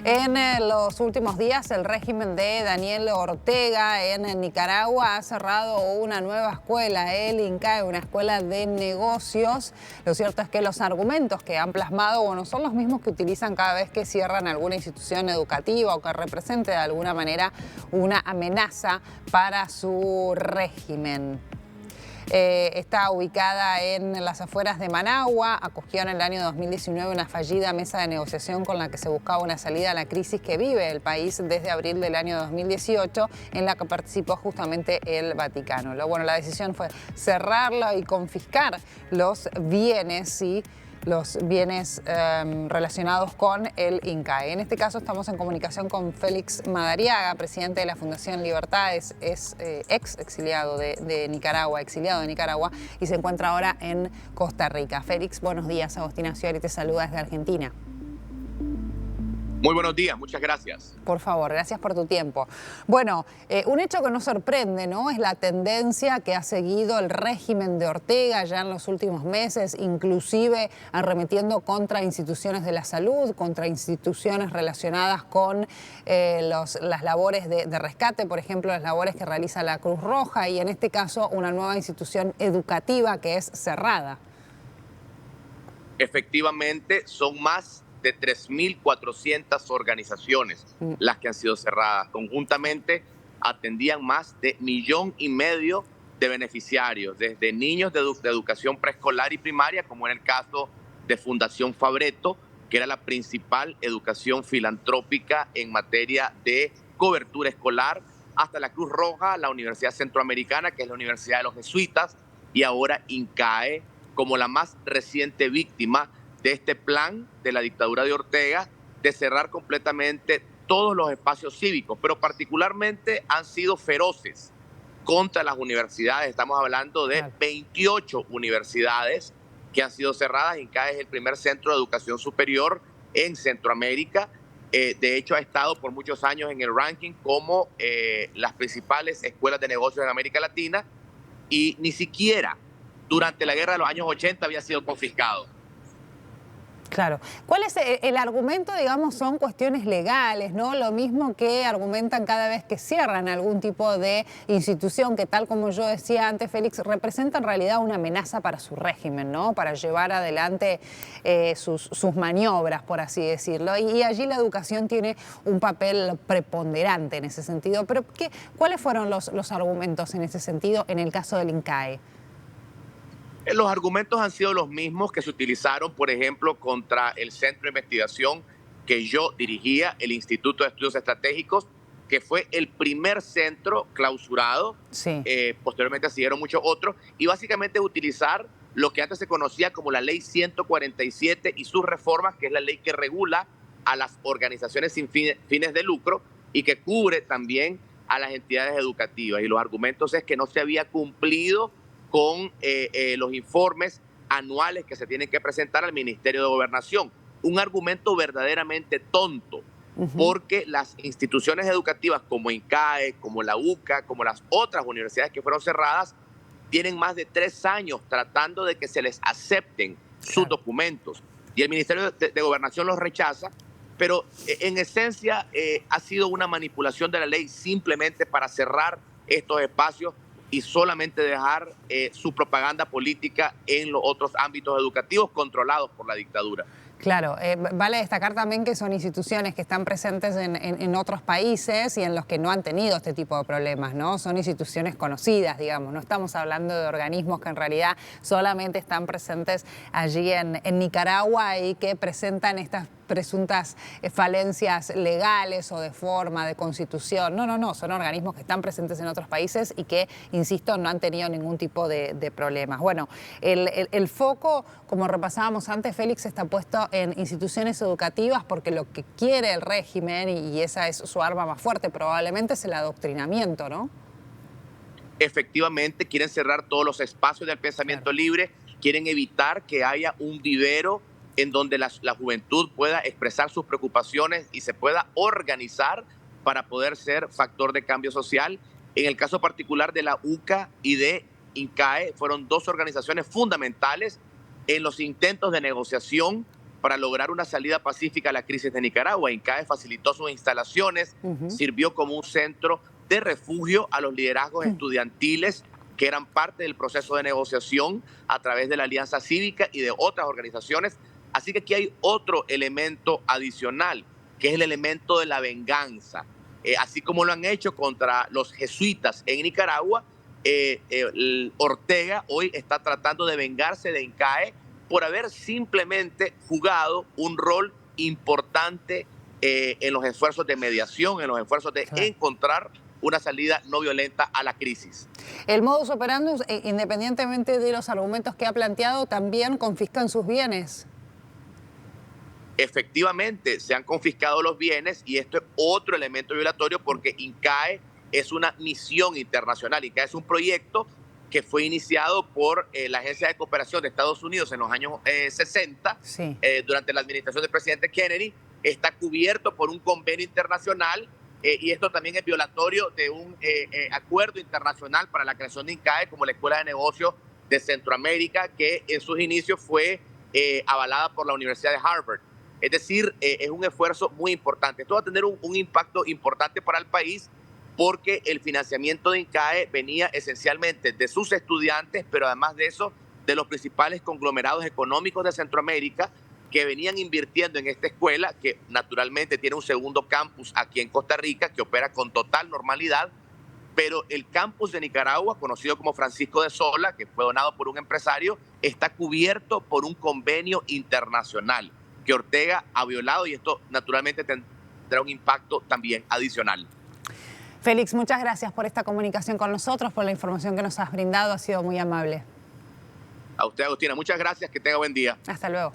En los últimos días, el régimen de Daniel Ortega en Nicaragua ha cerrado una nueva escuela, el INCAE, una escuela de negocios. Lo cierto es que los argumentos que han plasmado, son los mismos que utilizan cada vez que cierran alguna institución educativa o que represente de alguna manera una amenaza para su régimen. Está ubicada en las afueras de Managua, acogió en el año 2019 una fallida mesa de negociación con la que se buscaba una salida a la crisis que vive el país desde abril del año 2018, en la que participó justamente el Vaticano. La decisión fue cerrarla y confiscar los bienes relacionados con el INCAE. En este caso estamos en comunicación con Félix Madariaga, presidente de la Fundación Libertades, es exiliado de Nicaragua, y se encuentra ahora en Costa Rica. Félix, buenos días. Agostina Ciori te saluda desde Argentina. Muy buenos días, muchas gracias. Por favor, gracias por tu tiempo. Un hecho que nos sorprende, ¿no? Es la tendencia que ha seguido el régimen de Ortega ya en los últimos meses, inclusive arremetiendo contra instituciones de la salud, contra instituciones relacionadas con las labores de rescate, por ejemplo, las labores que realiza la Cruz Roja y en este caso una nueva institución educativa que es cerrada. Efectivamente, son más de 3.400 organizaciones las que han sido cerradas. Conjuntamente atendían más de 1,5 millones de beneficiarios, desde niños de educación preescolar y primaria, como en el caso de Fundación Fabretto, que era la principal educación filantrópica en materia de cobertura escolar, hasta la Cruz Roja, la Universidad Centroamericana, que es la Universidad de los Jesuitas, y ahora INCAE, como la más reciente víctima de este plan de la dictadura de Ortega de cerrar completamente todos los espacios cívicos, pero particularmente han sido feroces contra las universidades. Estamos hablando de 28 universidades que han sido cerradas. INCAE es el primer centro de educación superior en Centroamérica. De hecho, ha estado por muchos años en el ranking como las principales escuelas de negocios en América Latina y ni siquiera durante la guerra de los años 80 había sido confiscado. Claro. ¿Cuál es el argumento? Son cuestiones legales, ¿no? Lo mismo que argumentan cada vez que cierran algún tipo de institución que, tal como yo decía antes, Félix, representa en realidad una amenaza para su régimen, ¿no? Para llevar adelante sus maniobras, por así decirlo. Y allí la educación tiene un papel preponderante en ese sentido. Pero ¿cuáles fueron los argumentos en ese sentido en el caso del INCAE? Los argumentos han sido los mismos que se utilizaron, por ejemplo, contra el centro de investigación que yo dirigía, el Instituto de Estudios Estratégicos, que fue el primer centro clausurado. Sí. Posteriormente siguieron muchos otros, y básicamente utilizar lo que antes se conocía como la Ley 147 y sus reformas, que es la ley que regula a las organizaciones sin fines de lucro y que cubre también a las entidades educativas. Y los argumentos es que no se había cumplido con los informes anuales que se tienen que presentar al Ministerio de Gobernación. Un argumento verdaderamente tonto, porque las instituciones educativas como INCAE, como la UCA, como las otras universidades que fueron cerradas, tienen más de 3 años tratando de que se les acepten sus documentos. Y el Ministerio de Gobernación los rechaza, pero en esencia ha sido una manipulación de la ley simplemente para cerrar estos espacios y solamente dejar su propaganda política en los otros ámbitos educativos controlados por la dictadura. Claro, vale destacar también que son instituciones que están presentes en otros países y en los que no han tenido este tipo de problemas, ¿no? Son instituciones conocidas, no estamos hablando de organismos que en realidad solamente están presentes allí en Nicaragua y que presentan estas presuntas falencias legales o de forma, de constitución. No, son organismos que están presentes en otros países y que, insisto, no han tenido ningún tipo de problemas. El foco, como repasábamos antes, Félix, está puesto en instituciones educativas porque lo que quiere el régimen, y esa es su arma más fuerte probablemente, es el adoctrinamiento, ¿no? Efectivamente, quieren cerrar todos los espacios del pensamiento libre, quieren evitar que haya un vivero en donde la juventud pueda expresar sus preocupaciones y se pueda organizar para poder ser factor de cambio social. En el caso particular de la UCA y de INCAE, fueron 2 organizaciones fundamentales en los intentos de negociación para lograr una salida pacífica a la crisis de Nicaragua. INCAE facilitó sus instalaciones, sirvió como un centro de refugio a los liderazgos estudiantiles que eran parte del proceso de negociación a través de la Alianza Cívica y de otras organizaciones. Así que aquí hay otro elemento adicional, que es el elemento de la venganza. Así como lo han hecho contra los jesuitas en Nicaragua, Ortega hoy está tratando de vengarse de INCAE por haber simplemente jugado un rol importante en los esfuerzos de mediación, en los esfuerzos de encontrar una salida no violenta a la crisis. El modus operandi, independientemente de los argumentos que ha planteado, también confiscan sus bienes. Efectivamente, se han confiscado los bienes y esto es otro elemento violatorio porque INCAE es una misión internacional. INCAE es un proyecto que fue iniciado por la Agencia de Cooperación de Estados Unidos en los años 60, durante la administración del presidente Kennedy. Está cubierto por un convenio internacional y esto también es violatorio de un acuerdo internacional para la creación de INCAE, como la Escuela de Negocios de Centroamérica, que en sus inicios fue avalada por la Universidad de Harvard. Es decir, es un esfuerzo muy importante. Esto va a tener un impacto importante para el país porque el financiamiento de INCAE venía esencialmente de sus estudiantes, pero además de eso, de los principales conglomerados económicos de Centroamérica que venían invirtiendo en esta escuela, que naturalmente tiene un segundo campus aquí en Costa Rica, que opera con total normalidad, pero el campus de Nicaragua, conocido como Francisco de Sola, que fue donado por un empresario, está cubierto por un convenio internacional que Ortega ha violado y esto naturalmente tendrá un impacto también adicional. Félix, muchas gracias por esta comunicación con nosotros, por la información que nos has brindado, ha sido muy amable. A usted, Agustina, muchas gracias, que tenga buen día. Hasta luego.